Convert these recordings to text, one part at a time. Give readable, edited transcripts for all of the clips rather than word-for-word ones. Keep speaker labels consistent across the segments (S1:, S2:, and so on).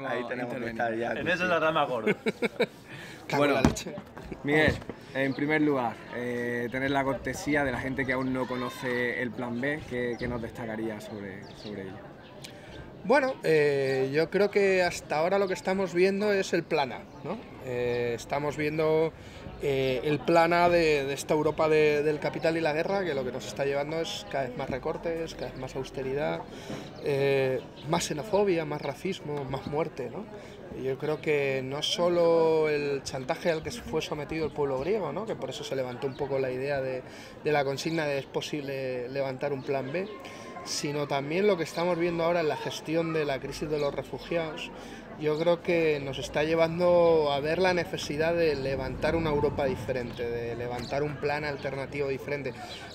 S1: Ahí tenemos que estar ya.
S2: En eso es la rama gorda.
S3: Bueno, Miguel, en primer lugar, tener la cortesía de la gente que aún no conoce el Plan B, ¿qué nos destacaría sobre ello?
S4: Bueno, yo creo que hasta ahora lo que estamos viendo es el Plan A, ¿no? Estamos viendo el Plan A de esta Europa del capital y la guerra, que lo que nos está llevando es cada vez más recortes, cada vez más austeridad, más xenofobia, más racismo, más muerte, ¿no? Y yo creo que no solo el chantaje al que fue sometido el pueblo griego, ¿no? Que por eso se levantó un poco la idea de la consigna de es posible levantar un Plan B, sino también lo que estamos viendo ahora en la gestión de la crisis de los refugiados. Yo creo que nos está llevando a ver la necesidad de levantar una Europa diferente, de levantar un plan alternativo diferente,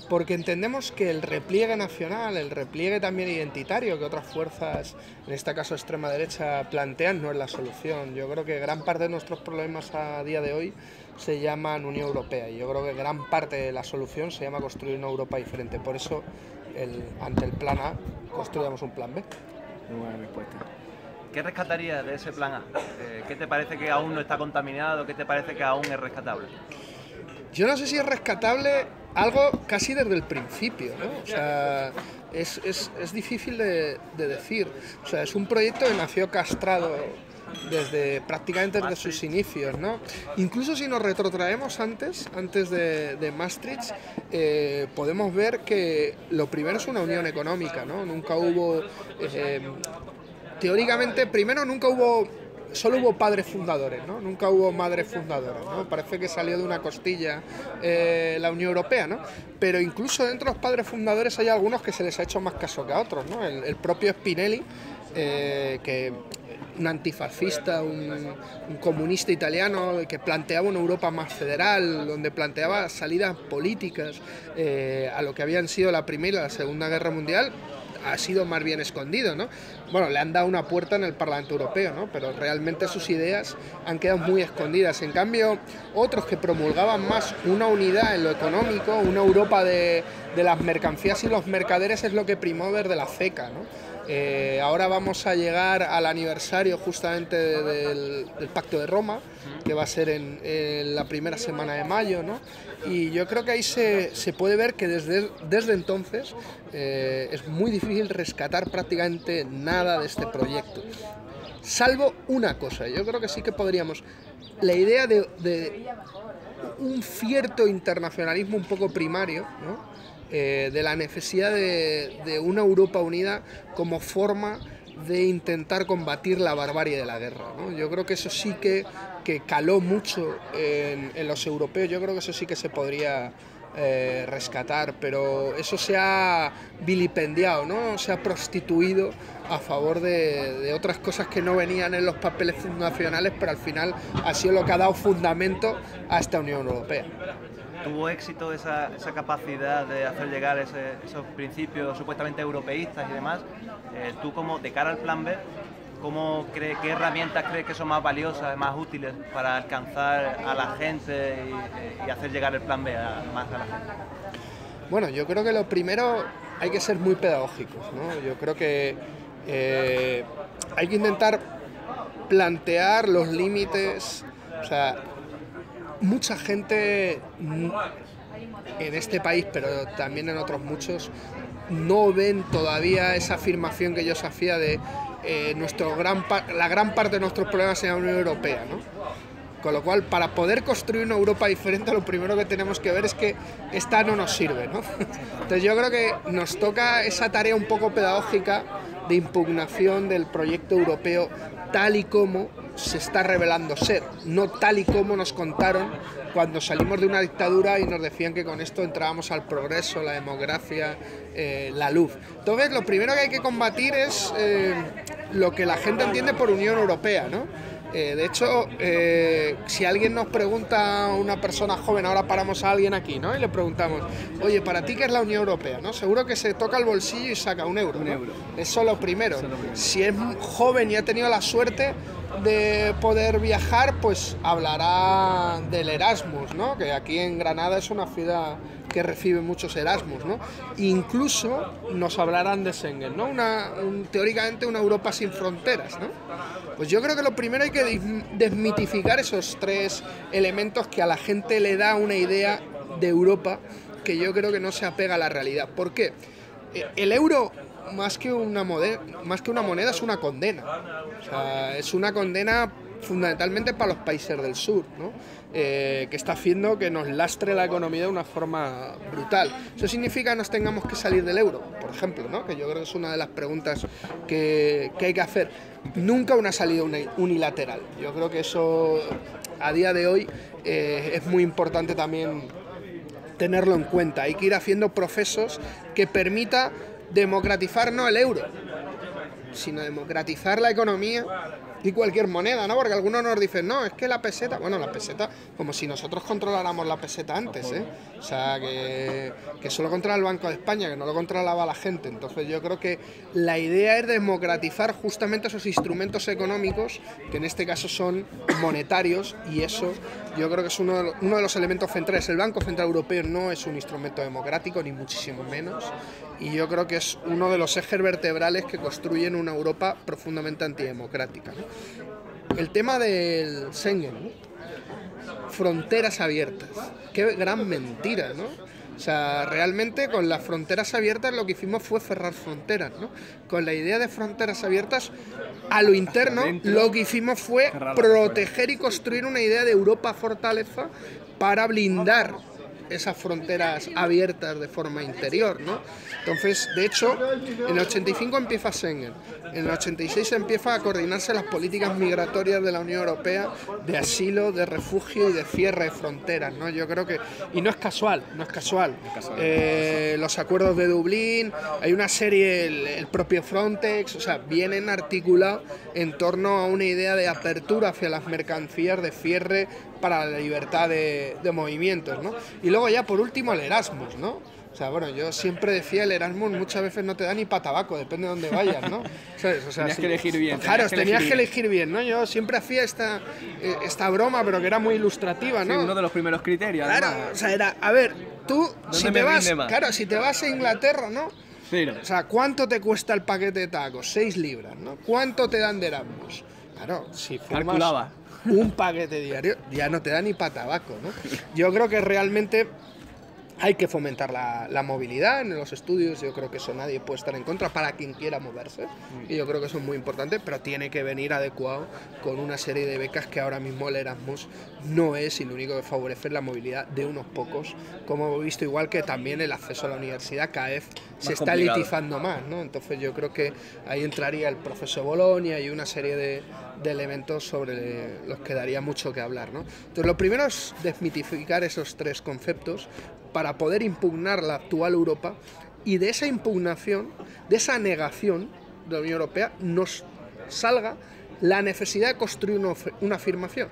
S4: porque entendemos que el repliegue nacional, el repliegue también identitario que otras fuerzas, en este caso extrema derecha, plantean, no es la solución. Yo creo que gran parte de nuestros problemas a día de hoy se llaman Unión Europea, y yo creo que gran parte de la solución se llama construir una Europa diferente. Por eso, ante el plan A, construyamos un plan B.
S3: Muy buena respuesta.
S2: ¿Qué rescatarías de ese plan A? ¿Qué te parece que aún no está contaminado? ¿Qué te parece que aún es rescatable?
S4: Yo no sé si es rescatable algo casi desde el principio, ¿no? O sea, es difícil de decir. O sea, es un proyecto que nació castrado prácticamente desde sus inicios, ¿no? Incluso si nos retrotraemos antes de Maastricht, podemos ver que lo primero es una unión económica, ¿no? Nunca hubo... teóricamente, primero solo hubo padres fundadores, ¿no? Nunca hubo madres fundadoras, ¿no? Parece que salió de una costilla la Unión Europea, ¿no? Pero incluso dentro de los padres fundadores hay algunos que se les ha hecho más caso que a otros, ¿no? El propio Spinelli, que un antifascista, un comunista italiano que planteaba una Europa más federal, donde planteaba salidas políticas a lo que habían sido la Primera y la Segunda Guerra Mundial, ha sido más bien escondido, ¿no? Bueno, le han dado una puerta en el Parlamento Europeo, ¿no? Pero realmente sus ideas han quedado muy escondidas. En cambio, otros que promulgaban más una unidad en lo económico, una Europa de las mercancías y los mercaderes, es lo que primó desde la CECA, ¿no? Ahora vamos a llegar al aniversario justamente del Pacto de Roma, que va a ser en la primera semana de mayo, ¿no? Y yo creo que ahí se puede ver que desde entonces es muy difícil rescatar prácticamente nada de este proyecto, salvo una cosa. Yo creo que sí que podríamos, la idea de un cierto internacionalismo un poco primario, ¿no? De la necesidad de una Europa unida como forma de intentar combatir la barbarie de la guerra, ¿no? Yo creo que eso sí que caló mucho en los europeos. Yo creo que eso sí que se podría rescatar, pero eso se ha vilipendiado, ¿no? Se ha prostituido a favor de otras cosas que no venían en los papeles fundacionales, pero al final ha sido lo que ha dado fundamento a esta Unión Europea.
S2: ¿Tuvo éxito esa capacidad de hacer llegar esos principios supuestamente europeístas y demás? Tú, como de cara al Plan B, ¿qué herramientas crees que son más valiosas, más útiles para alcanzar a la gente y hacer llegar el Plan B más a la gente?
S4: Bueno, yo creo que lo primero hay que ser muy pedagógicos, ¿no? Yo creo que hay que intentar plantear los límites. O sea, mucha gente en este país, pero también en otros muchos, no ven todavía esa afirmación que yo os hacía de la gran parte de nuestros problemas en la Unión Europea, ¿no? Con lo cual, para poder construir una Europa diferente, lo primero que tenemos que ver es que esta no nos sirve, ¿no? Entonces yo creo que nos toca esa tarea un poco pedagógica de impugnación del proyecto europeo tal y como se está revelando ser, no tal y como nos contaron cuando salimos de una dictadura y nos decían que con esto entrábamos al progreso, la democracia, la luz. Entonces lo primero que hay que combatir es lo que la gente entiende por Unión Europea, ¿no? De hecho, si alguien nos pregunta, una persona joven, ahora paramos a alguien aquí, ¿no? Y le preguntamos, oye, ¿para ti qué es la Unión Europea? ¿No? Seguro que se toca el bolsillo y saca un euro, ¿no? Eso es lo primero. Si es joven y ha tenido la suerte de poder viajar, pues hablará del Erasmus, ¿no? Que aquí en Granada es una ciudad que recibe muchos Erasmus, ¿no? Incluso nos hablarán de Schengen, ¿no? Teóricamente una Europa sin fronteras, ¿no? Pues yo creo que lo primero hay que desmitificar esos tres elementos que a la gente le da una idea de Europa que yo creo que no se apega a la realidad. ¿Por qué? El euro, más que una moneda, es una condena. O sea, es una condena fundamentalmente para los países del sur, ¿no? Que está haciendo que nos lastre la economía de una forma brutal. Eso significa que nos tengamos que salir del euro, por ejemplo, ¿no? Que yo creo que es una de las preguntas que hay que hacer. Nunca una salida unilateral. Yo creo que eso a día de hoy es muy importante también tenerlo en cuenta. Hay que ir haciendo procesos que permita democratizar no el euro, sino democratizar la economía y cualquier moneda, ¿no? Porque algunos nos dicen, no, es que la peseta, bueno, la peseta, como si nosotros controláramos la peseta antes, ¿eh? O sea, que solo controla el Banco de España, que no lo controlaba la gente. Entonces yo creo que la idea es democratizar justamente esos instrumentos económicos, que en este caso son monetarios, y eso yo creo que es uno de los elementos centrales. El Banco Central Europeo no es un instrumento democrático, ni muchísimo menos, y yo creo que es uno de los ejes vertebrales que construyen una Europa profundamente antidemocrática, ¿no? El tema del Schengen, ¿no? Fronteras abiertas, qué gran mentira, ¿no? O sea, realmente con las fronteras abiertas lo que hicimos fue cerrar fronteras, ¿no? Con la idea de fronteras abiertas a lo interno, lo que hicimos fue proteger y construir una idea de Europa fortaleza para blindar esas fronteras abiertas de forma interior, ¿no? Entonces, de hecho, en el 85 empieza Schengen, en el 86 empieza a coordinarse las políticas migratorias de la Unión Europea de asilo, de refugio y de cierre de fronteras, ¿no? Yo creo que, y no es casual, los acuerdos de Dublín, hay una serie, el propio Frontex, o sea, vienen articulados en torno a una idea de apertura hacia las mercancías, de cierre para la libertad de movimientos, ¿no? Y luego ya por último el Erasmus, ¿no? O sea, bueno, yo siempre decía, el Erasmus muchas veces no te da ni para tabaco, depende de dónde vayas, ¿no? ¿Sabes? O sea,
S3: tenías que elegir bien.
S4: Claro, tenías que elegir bien, ¿no? Yo siempre hacía esta broma, pero que era muy ilustrativa, ¿no?
S3: Sí, uno de los primeros criterios,
S4: claro,
S3: además.
S4: o sea, era, a ver, tú, si te vas a Inglaterra, ¿no?
S3: Sí, no.
S4: O sea, ¿cuánto te cuesta el paquete de tacos? 6 libras, ¿no? ¿Cuánto te dan de Erasmus? Claro, si
S3: calculaba
S4: un paquete diario, ya no te da ni para tabaco, ¿no? Yo creo que realmente hay que fomentar la movilidad en los estudios. Yo creo que eso nadie puede estar en contra para quien quiera moverse, y yo creo que eso es muy importante, pero tiene que venir adecuado con una serie de becas que ahora mismo el Erasmus no es, y lo único que favorece es la movilidad de unos pocos, como hemos visto, igual que también el acceso a la universidad cada vez se está elitizando más, ¿no? Entonces yo creo que ahí entraría el proceso Bolonia y una serie de elementos sobre los que daría mucho que hablar, ¿no? Entonces lo primero es desmitificar esos tres conceptos para poder impugnar la actual Europa, y de esa impugnación, de esa negación de la Unión Europea, nos salga la necesidad de construir una afirmación.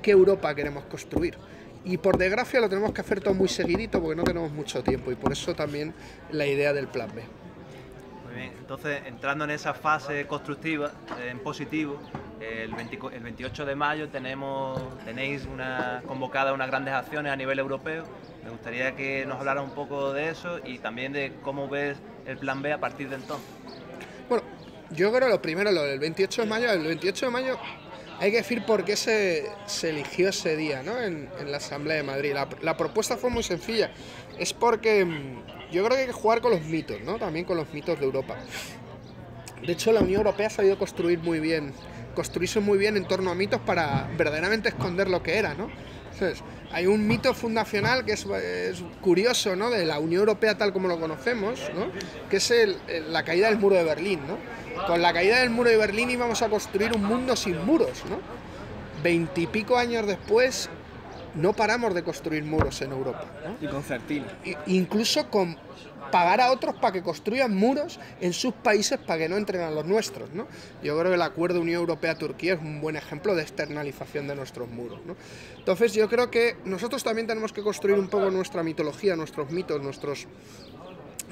S4: ¿Qué Europa queremos construir? Y por desgracia lo tenemos que hacer todo muy seguidito porque no tenemos mucho tiempo, y por eso también la idea del plan B.
S2: Muy bien, entonces entrando en esa fase constructiva, en positivo, el 28 de mayo tenéis convocada unas grandes acciones a nivel europeo. Me gustaría que nos hablara un poco de eso y también de cómo ves el plan B a partir de entonces.
S4: Bueno, yo creo lo primero, lo del 28 de mayo, hay que decir por qué se eligió ese día, ¿no? en la Asamblea de Madrid. La propuesta fue muy sencilla. Es porque yo creo que hay que jugar con los mitos, ¿no? También con los mitos de Europa. De hecho, la Unión Europea ha sabido construirse muy bien en torno a mitos para verdaderamente esconder lo que era, ¿no? Entonces, hay un mito fundacional que es curioso, ¿no? De la Unión Europea tal como lo conocemos, ¿no? Que es la caída del muro de Berlín, ¿no? Con la caída del muro de Berlín íbamos a construir un mundo sin muros, ¿no? 20 y pico años después no paramos de construir muros en Europa, ¿no?
S3: Y concertina.
S4: Incluso con pagar a otros para que construyan muros en sus países para que no entren a los nuestros, ¿no? Yo creo que el acuerdo Unión Europea-Turquía es un buen ejemplo de externalización de nuestros muros, ¿no? Entonces yo creo que nosotros también tenemos que construir un poco nuestra mitología, nuestros mitos, nuestros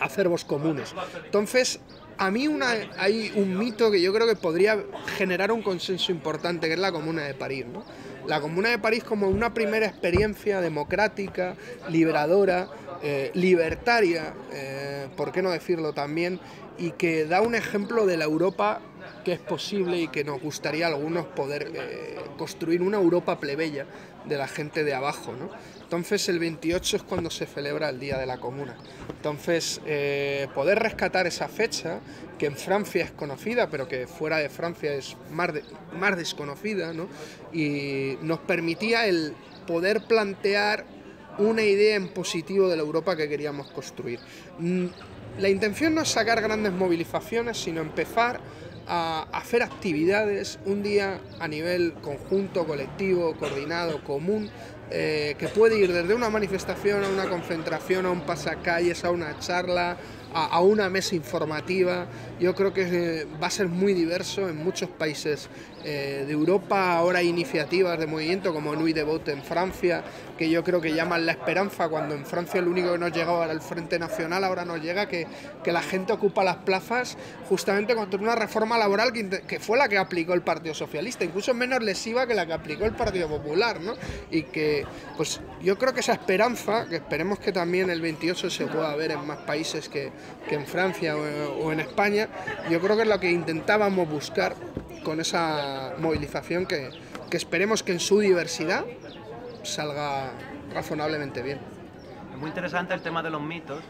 S4: acervos comunes. Entonces, a mí hay un mito que yo creo que podría generar un consenso importante, que es la Comuna de París, ¿no? La Comuna de París como una primera experiencia democrática, liberadora, libertaria, por qué no decirlo también, y que da un ejemplo de la Europa que es posible y que nos gustaría a algunos poder construir una Europa plebeya de la gente de abajo, ¿no? Entonces el 28 es cuando se celebra el Día de la Comuna. Entonces poder rescatar esa fecha, que en Francia es conocida, pero que fuera de Francia es más desconocida, ¿no? Y nos permitía el poder plantear una idea en positivo de la Europa que queríamos construir. La intención no es sacar grandes movilizaciones, sino empezar a hacer actividades un día a nivel conjunto, colectivo, coordinado, común, que puede ir desde una manifestación a una concentración, a un pasacalles, a una charla, a una mesa informativa. Yo creo que va a ser muy diverso en muchos países de Europa. Ahora hay iniciativas de movimiento como Nuit de Vote en Francia, que yo creo que llaman la esperanza, cuando en Francia lo único que nos llegaba era el Frente Nacional. Ahora nos llega que la gente ocupa las plazas justamente contra una reforma laboral que fue la que aplicó el Partido Socialista, incluso menos lesiva que la que aplicó el Partido Popular, ¿no? Y que, pues yo creo que esa esperanza, que esperemos que también el 28 se pueda ver en más países que en Francia o en España, yo creo que es lo que intentábamos buscar con esa movilización, que esperemos que en su diversidad salga razonablemente bien.
S2: Es muy interesante el tema de los mitos.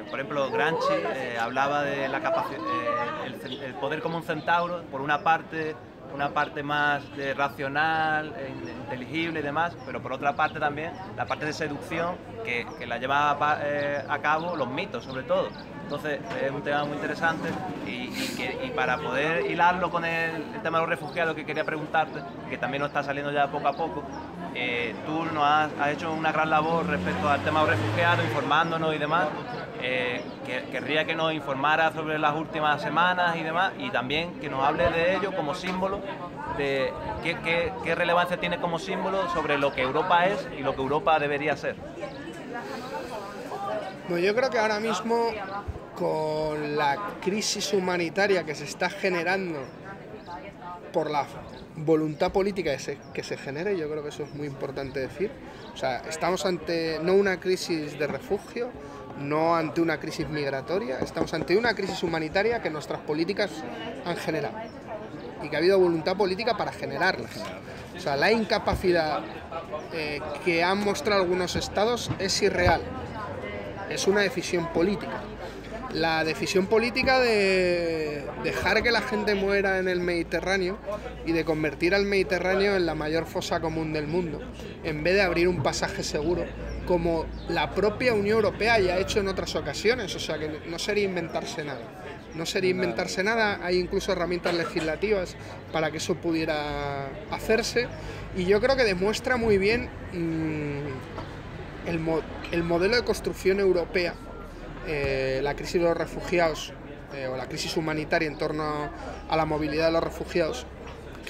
S2: Por ejemplo, Gramsci hablaba de la capacidad, el poder como un centauro, por una parte más racional, inteligible y demás, pero por otra parte también la parte de seducción que la lleva a cabo los mitos, sobre todo. Entonces es un tema muy interesante y para poder hilarlo con el tema de los refugiados, que quería preguntarte, que también nos está saliendo ya poco a poco, tú nos has hecho una gran labor respecto al tema de los refugiados, informándonos y demás. Querría que nos informara sobre las últimas semanas y demás, y también que nos hable de ello como símbolo, de qué relevancia tiene como símbolo sobre lo que Europa es y lo que Europa debería ser.
S4: Bueno, yo creo que ahora mismo, con la crisis humanitaria que se está generando por la voluntad política que se genere, yo creo que eso es muy importante decir. O sea, estamos ante no una crisis de refugio, no ante una crisis migratoria, estamos ante una crisis humanitaria que nuestras políticas han generado y que ha habido voluntad política para generarlas. O sea, la incapacidad que han mostrado algunos estados es irreal, es una decisión política. La decisión política de dejar que la gente muera en el Mediterráneo y de convertir al Mediterráneo en la mayor fosa común del mundo, en vez de abrir un pasaje seguro, como la propia Unión Europea ya ha hecho en otras ocasiones. O sea, que no sería inventarse nada. No sería inventarse nada, hay incluso herramientas legislativas para que eso pudiera hacerse, y yo creo que demuestra muy bien el modelo de construcción europea. La crisis de los refugiados o la crisis humanitaria en torno a la movilidad de los refugiados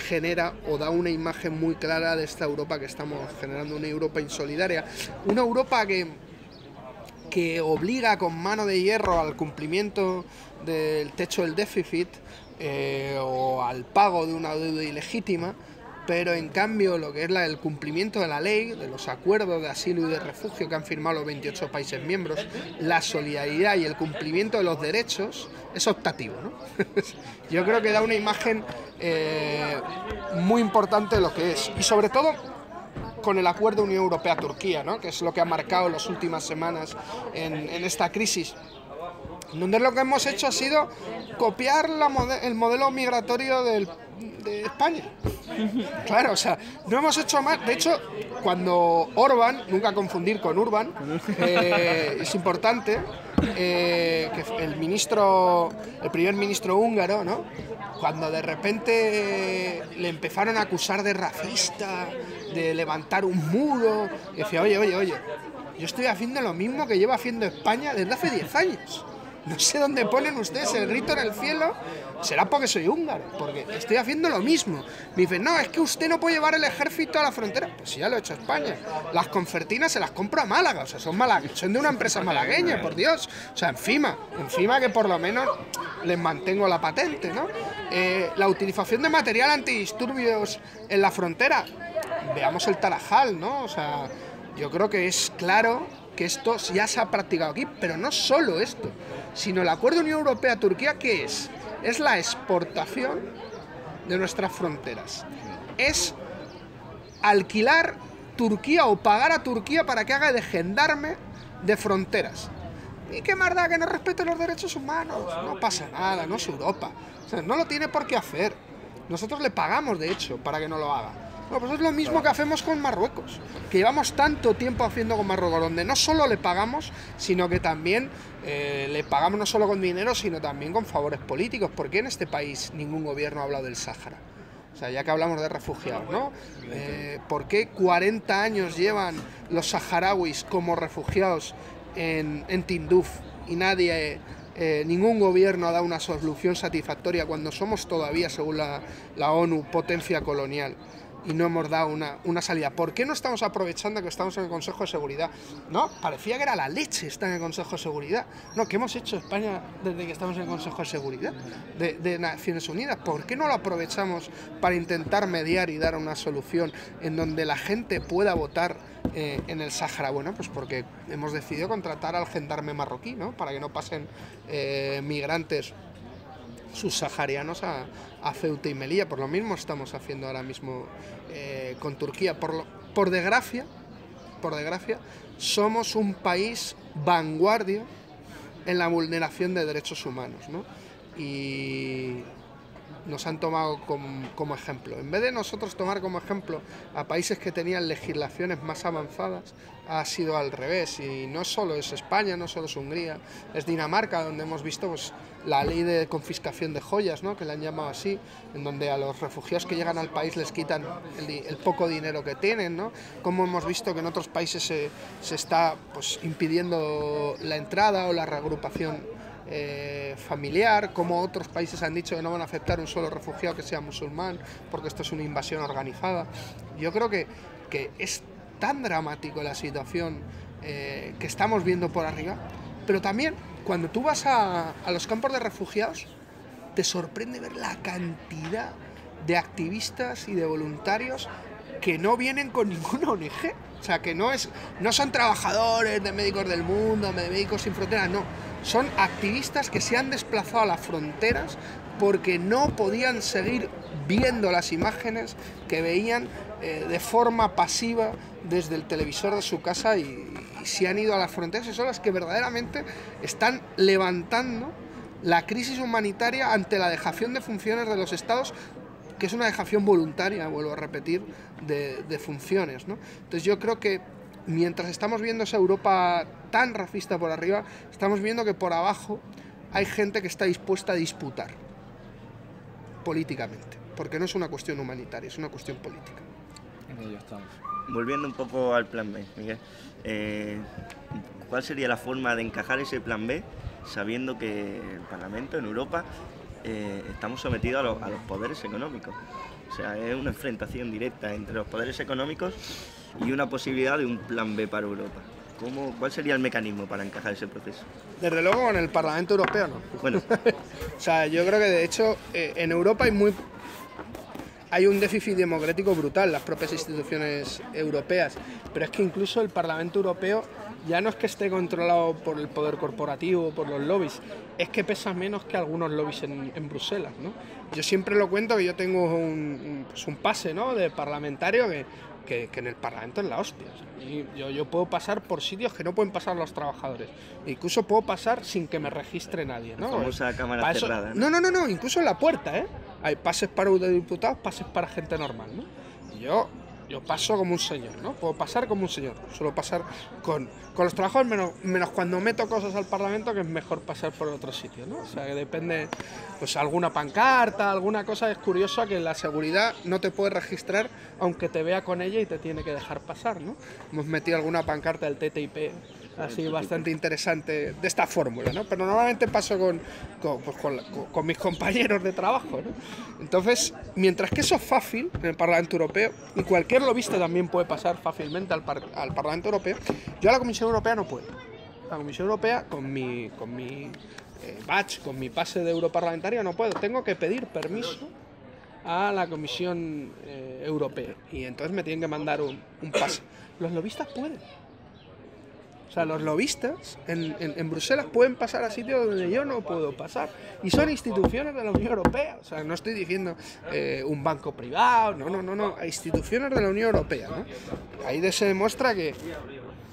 S4: genera o da una imagen muy clara de esta Europa que estamos generando, una Europa insolidaria, una Europa que obliga con mano de hierro al cumplimiento del techo del déficit o al pago de una deuda ilegítima, pero en cambio lo que es el cumplimiento de la ley, de los acuerdos de asilo y de refugio que han firmado los 28 países miembros, la solidaridad y el cumplimiento de los derechos es optativo, ¿no? Yo creo que da una imagen muy importante de lo que es, y sobre todo con el acuerdo Unión Europea-Turquía, ¿no? Que es lo que ha marcado las últimas semanas en esta crisis, donde lo que hemos hecho ha sido copiar el modelo migratorio de España. Claro, o sea, no hemos hecho más. De hecho, cuando Orbán, nunca confundir con Urban, es importante, que el primer ministro húngaro, ¿no? Cuando de repente le empezaron a acusar de racista, de levantar un muro, decía, oye, yo estoy haciendo lo mismo que lleva haciendo España desde hace 10 años. No sé dónde ponen ustedes el grito en el cielo, será porque soy húngaro, porque estoy haciendo lo mismo. Me dicen, no, es que usted no puede llevar el ejército a la frontera. Pues sí, ya lo ha hecho España. Las concertinas se las compro a Málaga, o sea, son de una empresa malagueña, por Dios. O sea, encima que por lo menos les mantengo la patente, ¿no? La utilización de material antidisturbios en la frontera, veamos el Tarajal, ¿no? O sea, yo creo que es claro que esto ya se ha practicado aquí, pero no solo esto, sino el acuerdo Unión Europea-Turquía, ¿qué es? Es la exportación de nuestras fronteras. Es alquilar Turquía o pagar a Turquía para que haga de gendarme de fronteras. ¿Y qué más da que no respete los derechos humanos? No pasa nada, no es Europa. O sea, no lo tiene por qué hacer. Nosotros le pagamos, de hecho, para que no lo haga. Bueno, pues es lo mismo que hacemos con Marruecos, que llevamos tanto tiempo haciendo con Marruecos, donde no solo le pagamos, sino que también le pagamos no solo con dinero, sino también con favores políticos. ¿Por qué en este país ningún gobierno ha hablado del Sáhara? O sea, ya que hablamos de refugiados, ¿no? ¿Por qué 40 años llevan los saharauis como refugiados en Tinduf y ningún gobierno ha dado una solución satisfactoria cuando somos todavía, según la ONU, potencia colonial? Y no hemos dado una salida. ¿Por qué no estamos aprovechando que estamos en el Consejo de Seguridad? No, parecía que era la leche estar en el Consejo de Seguridad. No, ¿qué hemos hecho España desde que estamos en el Consejo de Seguridad de Naciones Unidas? ¿Por qué no lo aprovechamos para intentar mediar y dar una solución en donde la gente pueda votar en el Sáhara? Bueno, pues porque hemos decidido contratar al gendarme marroquí, ¿no? Para que no pasen migrantes subsaharianos a Ceuta y Melilla. Por lo mismo estamos haciendo ahora mismo con Turquía. Por desgracia, somos un país vanguardia en la vulneración de derechos humanos, ¿no? Y nos han tomado como ejemplo. En vez de nosotros tomar como ejemplo a países que tenían legislaciones más avanzadas, ha sido al revés. Y no solo es España, no solo es Hungría, es Dinamarca, donde hemos visto pues, la ley de confiscación de joyas, ¿no? Que la han llamado así, en donde a los refugiados que llegan al país les quitan el poco dinero que tienen, ¿no? Como hemos visto que en otros países se está pues, impidiendo la entrada o la reagrupación familiar, como otros países han dicho que no van a aceptar un solo refugiado que sea musulmán, porque esto es una invasión organizada. Yo creo que es tan dramático la situación que estamos viendo por arriba, pero también cuando tú vas a los campos de refugiados, te sorprende ver la cantidad de activistas y de voluntarios que no vienen con ninguna ONG. O sea, que no son trabajadores de Médicos del Mundo, de Médicos Sin Fronteras, no. Son activistas que se han desplazado a las fronteras porque no podían seguir viendo las imágenes que veían de forma pasiva desde el televisor de su casa y se han ido a las fronteras, y son las que verdaderamente están levantando la crisis humanitaria ante la dejación de funciones de los estados, que es una dejación voluntaria, vuelvo a repetir, de funciones, ¿no? Entonces yo creo que mientras estamos viendo esa Europa tan racista por arriba, estamos viendo que por abajo hay gente que está dispuesta a disputar políticamente, porque no es una cuestión humanitaria, es una cuestión política.
S3: En ello estamos.
S1: Volviendo un poco al plan B, Miguel, ¿cuál sería la forma de encajar ese plan B sabiendo que el Parlamento en Europa estamos sometidos a los poderes económicos? O sea, es una enfrentación directa entre los poderes económicos y una posibilidad de un plan B para Europa. ¿Cuál sería el mecanismo para encajar ese proceso?
S4: Desde luego con el Parlamento Europeo, ¿no?
S1: Bueno.
S4: O sea, yo creo que de hecho en Europa hay hay un déficit democrático brutal en las propias instituciones europeas, pero es que incluso el Parlamento Europeo ya no es que esté controlado por el poder corporativo, por los lobbies, es que pesa menos que algunos lobbies en Bruselas, ¿no? Yo siempre lo cuento que yo tengo un pase, ¿no?, de parlamentario que en el Parlamento es la hostia. Y yo puedo pasar por sitios que no pueden pasar los trabajadores. Incluso puedo pasar sin que me registre nadie, ¿no?
S1: La famosa cámara cerrada, ¿no?
S4: No, incluso en la puerta, ¿eh? Hay pases para eurodiputados, pases para gente normal, ¿no? Y yo paso como un señor, ¿no? Puedo pasar como un señor. Suelo pasar con los trabajadores, menos cuando meto cosas al Parlamento, que es mejor pasar por otro sitio, ¿no? O sea, que depende, pues alguna pancarta, alguna cosa. Es curioso que la seguridad no te puede registrar aunque te vea con ella y te tiene que dejar pasar, ¿no? Hemos metido alguna pancarta del TTIP así bastante interesante de esta fórmula, ¿no? Pero normalmente paso con mis compañeros de trabajo, ¿no? Entonces, mientras que eso es fácil en el Parlamento Europeo, y cualquier lobista también puede pasar fácilmente al Parlamento Europeo, yo a la Comisión Europea no puedo. La Comisión Europea, con mi badge, con mi pase de europarlamentario, no puedo. Tengo que pedir permiso a la Comisión Europea, y entonces me tienen que mandar un pase. Los lobistas pueden. O sea, los lobistas en Bruselas pueden pasar a sitios donde yo no puedo pasar. Y son instituciones de la Unión Europea. O sea, no estoy diciendo un banco privado, no. Instituciones de la Unión Europea, ¿no? Ahí se demuestra que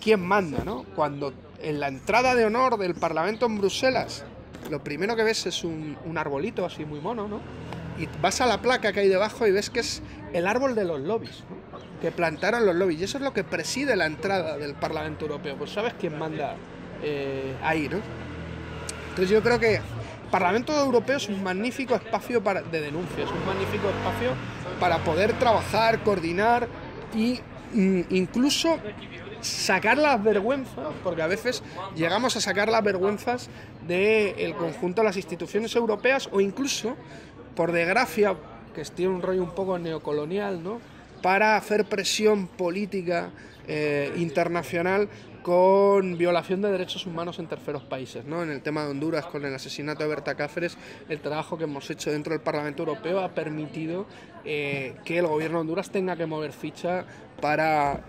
S4: quién manda, ¿no? Cuando en la entrada de honor del Parlamento en Bruselas, lo primero que ves es un arbolito así muy mono, ¿no? Y vas a la placa que hay debajo y ves que es el árbol de los lobbies, ¿no?, que plantaron los lobbies, y eso es lo que preside la entrada del Parlamento Europeo. Pues sabes quién manda ahí, ¿no? Entonces yo creo que el Parlamento Europeo es un magnífico espacio de denuncia, es un magnífico espacio para poder trabajar, coordinar y incluso sacar las vergüenzas, porque a veces llegamos a sacar las vergüenzas del conjunto de las instituciones europeas, o incluso, por desgracia, que tiene un rollo un poco neocolonial, ¿no?, para hacer presión política internacional con violación de derechos humanos en terceros países, ¿no? En el tema de Honduras, con el asesinato de Berta Cáceres, el trabajo que hemos hecho dentro del Parlamento Europeo ha permitido que el gobierno de Honduras tenga que mover ficha para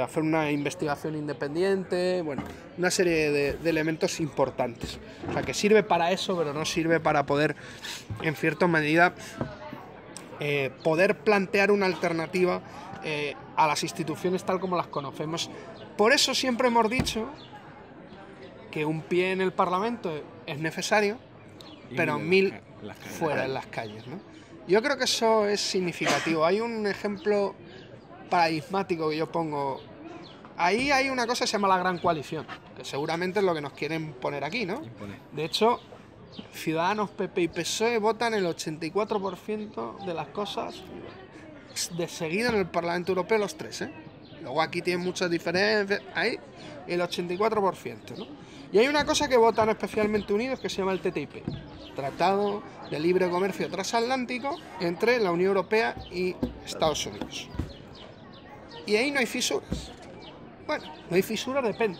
S4: hacer una investigación independiente, bueno, una serie de elementos importantes. O sea, que sirve para eso, pero no sirve para poder, en cierta medida, poder plantear una alternativa a las instituciones tal como las conocemos. Por eso siempre hemos dicho que un pie en el Parlamento es necesario, pero 1000 fuera en las calles, ¿no? Yo creo que eso es significativo. Hay un ejemplo paradigmático que yo pongo. Ahí hay una cosa que se llama la Gran Coalición, que seguramente es lo que nos quieren poner aquí, ¿no? De hecho, Ciudadanos, PP y PSOE votan el 84% de las cosas de seguida en el Parlamento Europeo, los tres, ¿eh? Luego aquí tienen muchas diferencias, ahí el 84%, ¿no? Y hay una cosa que votan especialmente unidos que se llama el TTIP, Tratado de Libre Comercio Transatlántico entre la Unión Europea y Estados Unidos. Y ahí no hay fisuras. Bueno, no hay fisuras, depende.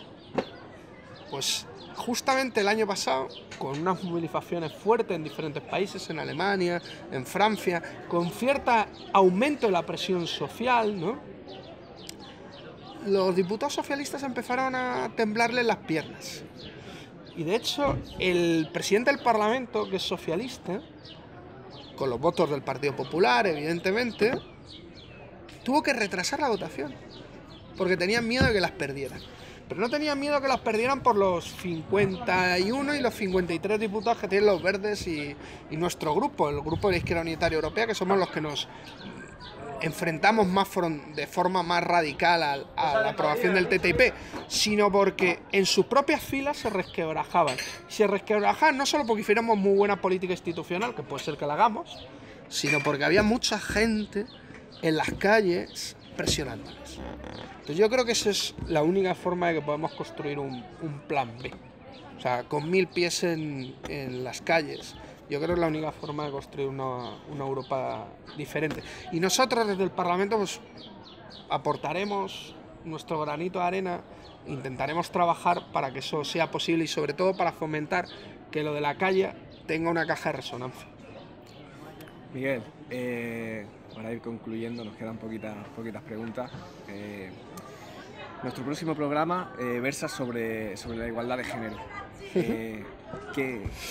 S4: Pues justamente el año pasado, con unas movilizaciones fuertes en diferentes países, en Alemania, en Francia, con cierto aumento de la presión social, ¿no?, los diputados socialistas empezaron a temblarles las piernas. Y de hecho, el presidente del Parlamento, que es socialista, con los votos del Partido Popular, evidentemente, tuvo que retrasar la votación, porque tenían miedo de que las perdieran. Pero no tenían miedo que las perdieran por los 51 y los 53 diputados que tienen los verdes y nuestro grupo, el grupo de la Izquierda Unitaria Europea, que somos los que nos enfrentamos de forma más radical a la aprobación del TTIP, sino porque en sus propias filas se resquebrajaban. Se resquebrajaban no solo porque hiciéramos muy buena política institucional, que puede ser que la hagamos, sino porque había mucha gente en las calles presionándoles. Entonces yo creo que esa es la única forma de que podamos construir un plan B. O sea, con 1000 pies en las calles, yo creo que es la única forma de construir una Europa diferente. Y nosotros desde el Parlamento pues aportaremos nuestro granito de arena, intentaremos trabajar para que eso sea posible y sobre todo para fomentar que lo de la calle tenga una caja de resonancia.
S3: Miguel, para ir concluyendo, nos quedan poquitas preguntas. Nuestro próximo programa versa sobre la igualdad de género.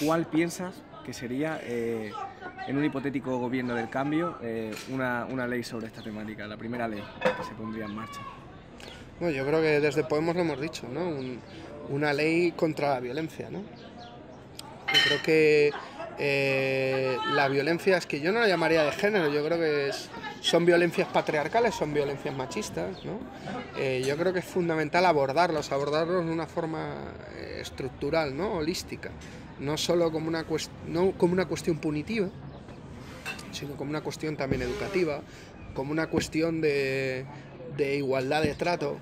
S3: ¿Cuál piensas que sería, en un hipotético gobierno del cambio, una ley sobre esta temática, la primera ley que se pondría en marcha?
S4: Bueno, yo creo que desde Podemos lo hemos dicho, ¿no? Una ley contra la violencia, ¿no? Yo creo que la violencia, es que yo no la llamaría de género, yo creo que son violencias patriarcales, son violencias machistas, ¿no? Yo creo que es fundamental abordarlos de una forma estructural, ¿no? Holística, no solo como una cuestión punitiva, sino como una cuestión también educativa, como una cuestión de igualdad de trato,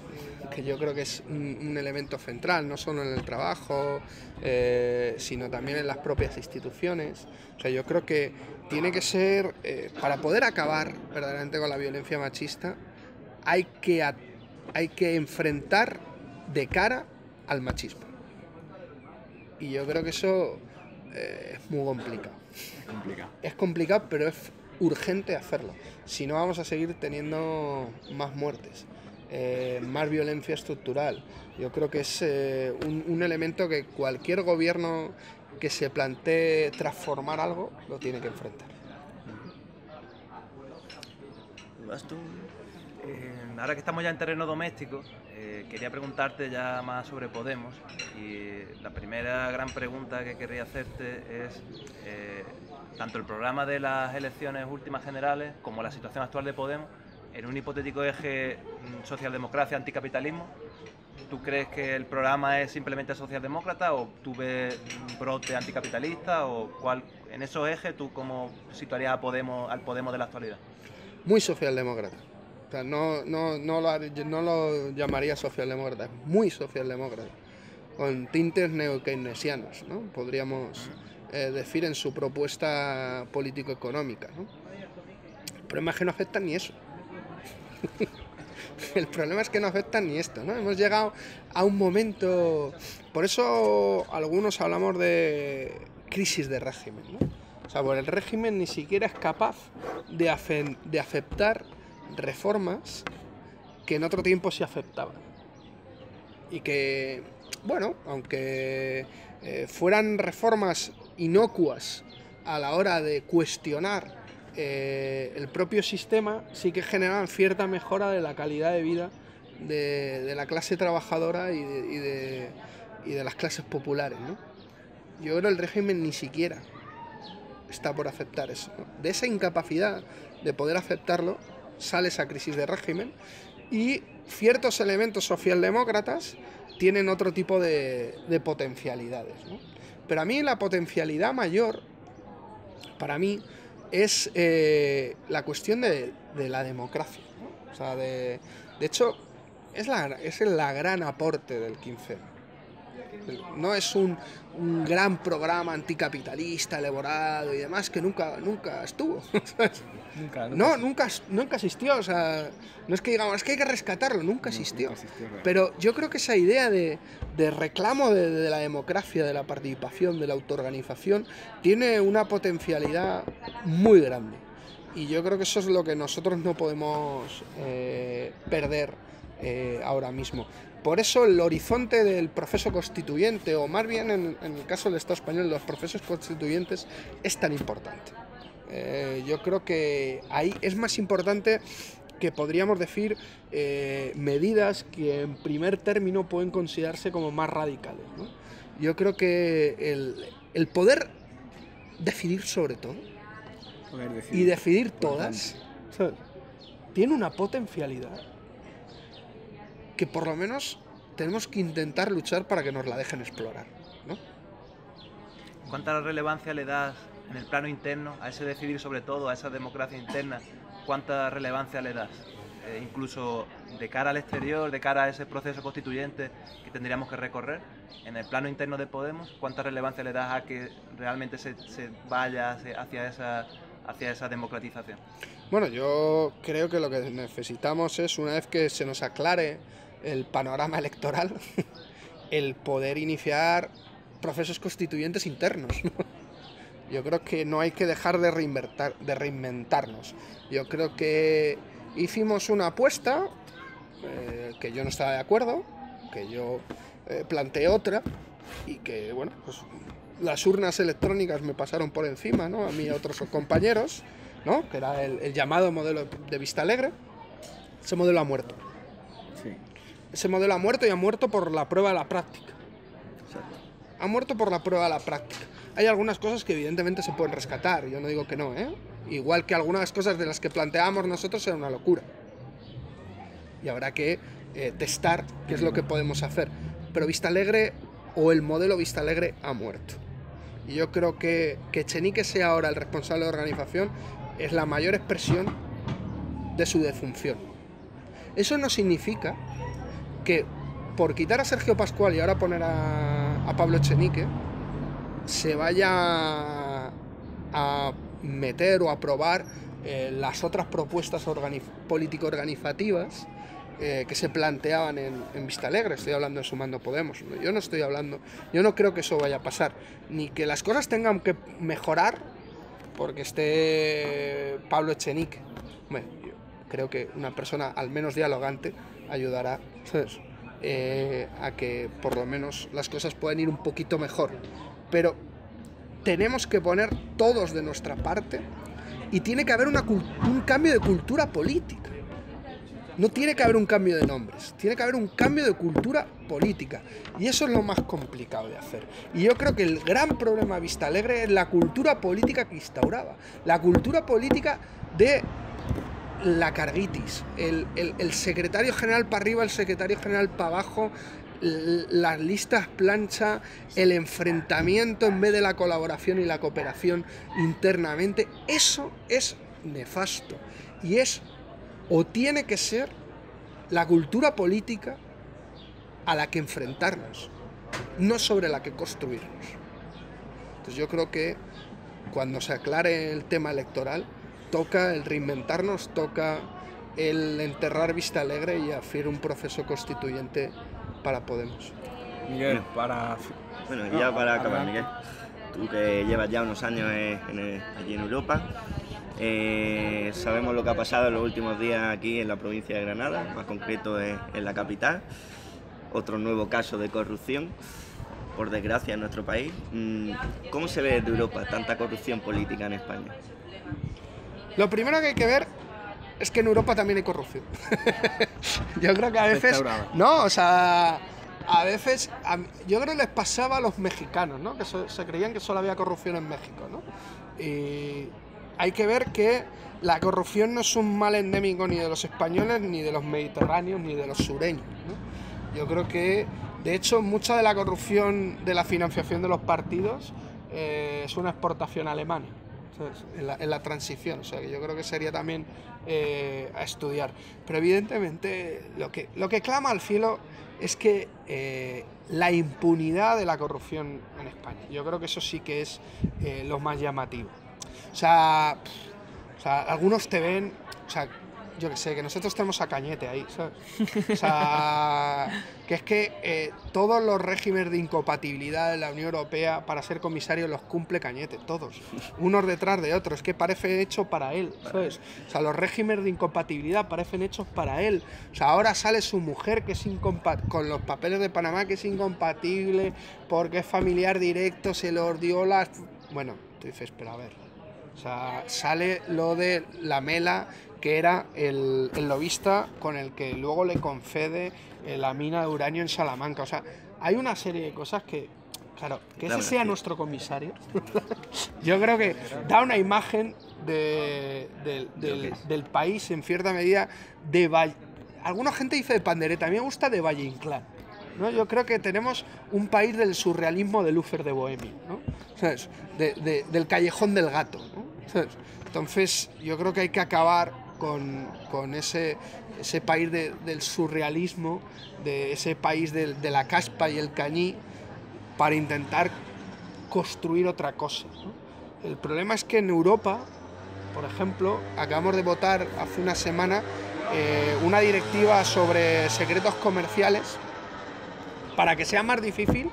S4: que yo creo que es un elemento central, no solo en el trabajo, sino también en las propias instituciones. O sea, yo creo que tiene que ser, para poder acabar verdaderamente con la violencia machista, hay que enfrentar de cara al machismo. Y yo creo que eso es muy complicado. Es complicado, pero es urgente hacerlo. Si no, vamos a seguir teniendo más muertes, más violencia estructural. Yo creo que es un elemento que cualquier gobierno que se plantee transformar algo lo tiene que enfrentar.
S1: ¿Vas tú?
S2: Ahora que estamos ya en terreno doméstico, quería preguntarte ya más sobre Podemos, y la primera gran pregunta que querría hacerte es tanto el programa de las elecciones últimas generales como la situación actual de Podemos en un hipotético eje socialdemocracia anticapitalismo. ¿Tú crees que el programa es simplemente socialdemócrata o tú ves un brote anticapitalista, o cuál, en esos ejes tú cómo situarías al Podemos de la actualidad?
S4: Muy socialdemócrata. O sea, no lo llamaría socialdemócrata, es muy socialdemócrata, con tintes neo-keynesianos, ¿no? Podríamos decir, en su propuesta político-económica, ¿no? El problema es que no afectan ni eso. El problema es que no afectan ni esto, ¿no? Hemos llegado a un momento... Por eso algunos hablamos de crisis de régimen, ¿no? O sea, el régimen ni siquiera es capaz de aceptar reformas que en otro tiempo se aceptaban. Y que, bueno, aunque fueran reformas inocuas a la hora de cuestionar el propio sistema, sí que generaban cierta mejora de la calidad de vida de la clase trabajadora y de las clases populares, ¿no? Yo creo que el régimen ni siquiera está por aceptar eso, ¿no? De esa incapacidad de poder aceptarlo sale esa crisis de régimen, y ciertos elementos socialdemócratas tienen otro tipo de potencialidades, ¿no? Pero a mí la potencialidad mayor, para mí, es la cuestión de la democracia, ¿no? O sea, de hecho, es la gran aporte del 15M. No es un gran programa anticapitalista elaborado y demás que nunca estuvo. Nunca existió. O sea, no es que digamos, es que hay que rescatarlo, nunca existió. Pero yo creo que esa idea de reclamo de la democracia, de la participación, de la autoorganización, tiene una potencialidad muy grande. Y yo creo que eso es lo que nosotros no podemos perder ahora mismo. Por eso el horizonte del proceso constituyente, o más bien en el caso del Estado español, los procesos constituyentes, es tan importante. Yo creo que ahí es más importante que, podríamos decir, medidas que en primer término pueden considerarse como más radicales, ¿no? Yo creo que el poder decidir sobre todo y decidir todas, ¿sabes?, tiene una potencialidad que por lo menos tenemos que intentar luchar para que nos la dejen explorar, ¿no?
S2: ¿Cuánta relevancia le das en el plano interno a ese decidir sobre todo, a esa democracia interna? ¿Cuánta relevancia le das? Incluso de cara al exterior, de cara a ese proceso constituyente que tendríamos que recorrer, en el plano interno de Podemos, ¿cuánta relevancia le das a que realmente se vaya hacia esa democratización?
S4: Bueno, yo creo que lo que necesitamos es, una vez que se nos aclare el panorama electoral, el poder iniciar procesos constituyentes internos, ¿no? Yo creo que no hay que dejar de reinventarnos. Yo creo que hicimos una apuesta que yo no estaba de acuerdo, que yo planteé otra y que, bueno, pues las urnas electrónicas me pasaron por encima, ¿no? A mí y a otros compañeros, ¿no? Que era el llamado modelo de Vistalegre. Ese modelo ha muerto.
S3: Sí.
S4: Ese modelo ha muerto y ha muerto por la prueba de la práctica.
S1: Exacto.
S4: Ha muerto por la prueba de la práctica. Hay algunas cosas que evidentemente se pueden rescatar, yo no digo que no, ¿eh? Igual que algunas cosas de las que planteábamos nosotros eran una locura. Y habrá que testar qué es lo que podemos hacer. Pero Vistalegre, o el modelo Vistalegre, ha muerto. Y yo creo que Echenique sea ahora el responsable de organización es la mayor expresión de su defunción. Eso no significa que por quitar a Sergio Pascual y ahora poner a Pablo Echenique se vaya a meter o a aprobar las otras propuestas político-organizativas que se planteaban en Vistalegre. Estoy hablando de Sumando Podemos. Yo no creo que eso vaya a pasar, ni que las cosas tengan que mejorar porque esté Pablo Echenique. Bueno, yo creo que una persona al menos dialogante ayudará, ¿sabes? A que por lo menos las cosas puedan ir un poquito mejor. Pero tenemos que poner todos de nuestra parte y tiene que haber un cambio de cultura política. No tiene que haber un cambio de nombres, tiene que haber un cambio de cultura política. Y eso es lo más complicado de hacer. Y yo creo que el gran problema de Vistalegre es la cultura política que instauraba. La cultura política de la carguitis, el secretario general para arriba, el secretario general para abajo, las listas plancha, el enfrentamiento en vez de la colaboración y la cooperación internamente. Eso es nefasto y es o tiene que ser la cultura política a la que enfrentarnos, no sobre la que construirnos. Entonces yo creo que cuando se aclare el tema electoral toca el reinventarnos, toca el enterrar Vistalegre y hacer un proceso constituyente para Podemos.
S3: Miguel, para...
S1: Bueno, ya para acabar, Miguel, tú que llevas ya unos años allí en Europa, sabemos lo que ha pasado en los últimos días aquí en la provincia de Granada, más concreto en la capital, otro nuevo caso de corrupción, por desgracia, en nuestro país. ¿Cómo se ve desde Europa tanta corrupción política en España?
S4: Lo primero que hay que ver es que en Europa también hay corrupción. Yo creo que a veces... No, o sea, a veces... yo creo que les pasaba a los mexicanos, ¿no? Que se creían que solo había corrupción en México, ¿no? Y hay que ver que la corrupción no es un mal endémico ni de los españoles, ni de los mediterráneos, ni de los sureños, ¿no? Yo creo que, de hecho, mucha de la corrupción de la financiación de los partidos es una exportación alemana. En la transición, o sea que yo creo que sería también a estudiar. Pero evidentemente lo que clama al cielo es que la impunidad de la corrupción en España. Yo creo que eso sí que es lo más llamativo. O sea, algunos te ven, o sea, yo que sé, que nosotros tenemos a Cañete ahí, ¿sabes? O sea, que es que todos los regímenes de incompatibilidad de la Unión Europea para ser comisario los cumple Cañete, todos, unos detrás de otros, que parece hecho para él, ¿sabes? O sea, los regímenes de incompatibilidad parecen hechos para él. O sea, ahora sale su mujer que es con los papeles de Panamá, que es incompatible porque es familiar directo, se lo dio las... Bueno, tú dices, pero a ver, o sea, sale lo de la Mela, que era el lobista con el que luego le concede la mina de uranio en Salamanca. O sea, hay una serie de cosas que, claro, que ese sea nuestro comisario, yo creo que da una imagen del país en cierta medida de Valle. Alguna gente dice de pandereta, a mí me gusta de Valle Inclán, ¿no? Yo creo que tenemos un país del surrealismo de Luther de Bohemia, ¿no? ¿Sabes? Del callejón del gato, ¿no? ¿Sabes? Entonces yo creo que hay que acabar con ese país del surrealismo, de ese país de la caspa y el cañí, para intentar construir otra cosa, ¿no? El problema es que en Europa, por ejemplo, acabamos de votar hace una semana una directiva sobre secretos comerciales para que sea más difícil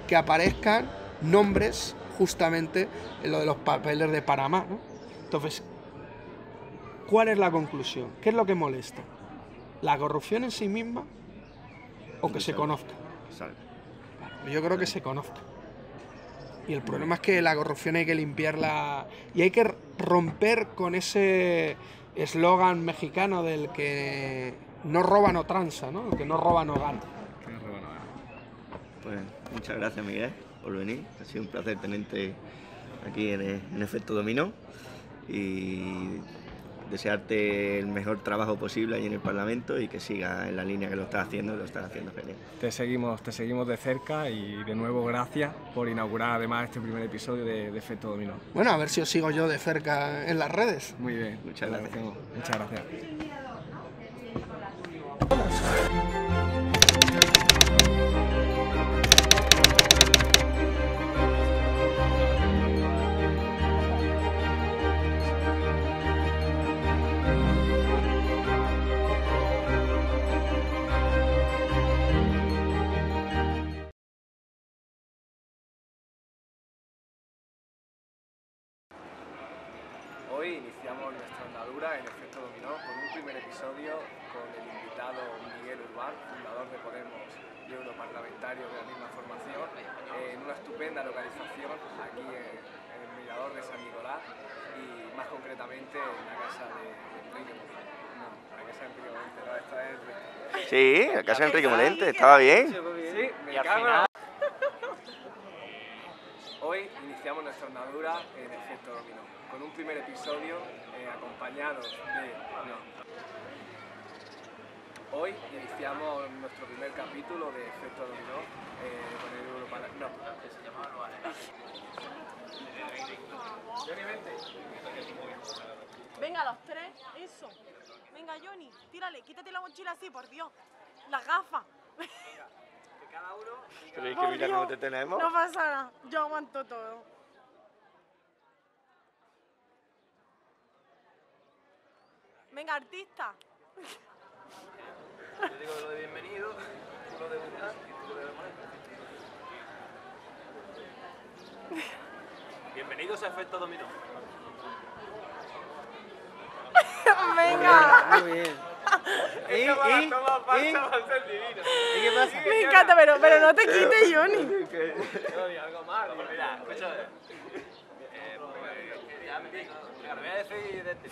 S4: que aparezcan nombres justamente en lo de los papeles de Panamá, ¿no? Entonces, ¿cuál es la conclusión? ¿Qué es lo que molesta? ¿La corrupción en sí misma o que se conozca? Yo creo que se conozca. Y el problema es que la corrupción hay que limpiarla y hay que romper con ese eslogan mexicano del que no roba no transa, ¿no? El que no roba no gana.
S1: Pues muchas gracias, Miguel, por venir. Ha sido un placer tenerte aquí en Efecto Dominó y desearte el mejor trabajo posible ahí en el Parlamento y que sigas en la línea que lo estás haciendo genial.
S3: Te seguimos de cerca y de nuevo gracias por inaugurar además este primer episodio de Efecto Dominó.
S4: Bueno, a ver si os sigo yo de cerca en las redes.
S3: Muy bien,
S1: muchas gracias.
S3: Muchas gracias. Hoy iniciamos nuestra andadura en Efecto Dominó con un primer episodio con el invitado Miguel Urbán, fundador de Podemos y europarlamentario de la misma formación, en una estupenda localización aquí en el Mirador de San Nicolás y más concretamente en la casa de Enrique Molente. No, la casa de Enrique Molente, no, esta es...
S1: Sí, la casa de Enrique Molente, estaba bien.
S3: Sí, me cago. Hoy iniciamos nuestra andadura en Efecto Dominó, con un primer episodio acompañados de... Hoy iniciamos nuestro primer capítulo de Efecto Dominó con el europarlamentario... Se llamaba Johnny, vente.
S5: Venga, los tres, eso. Venga, Johnny, tírale, quítate la mochila así, por Dios. Las gafas.
S3: Cada uno...
S1: ¿Creéis que mira cómo te tenemos?
S5: No pasa nada, yo aguanto todo. Venga, artista.
S2: Yo digo lo de bienvenido, tú lo de buscar y tú lo de molestar. Bienvenidos a Efecto Dominó.
S5: Venga.
S6: Muy bien. ¿Y qué pasa?
S5: Me encanta, pero no te quites, Johnny.
S2: Algo más, mira, escúchame. Ya me digo, lo voy a decir de este.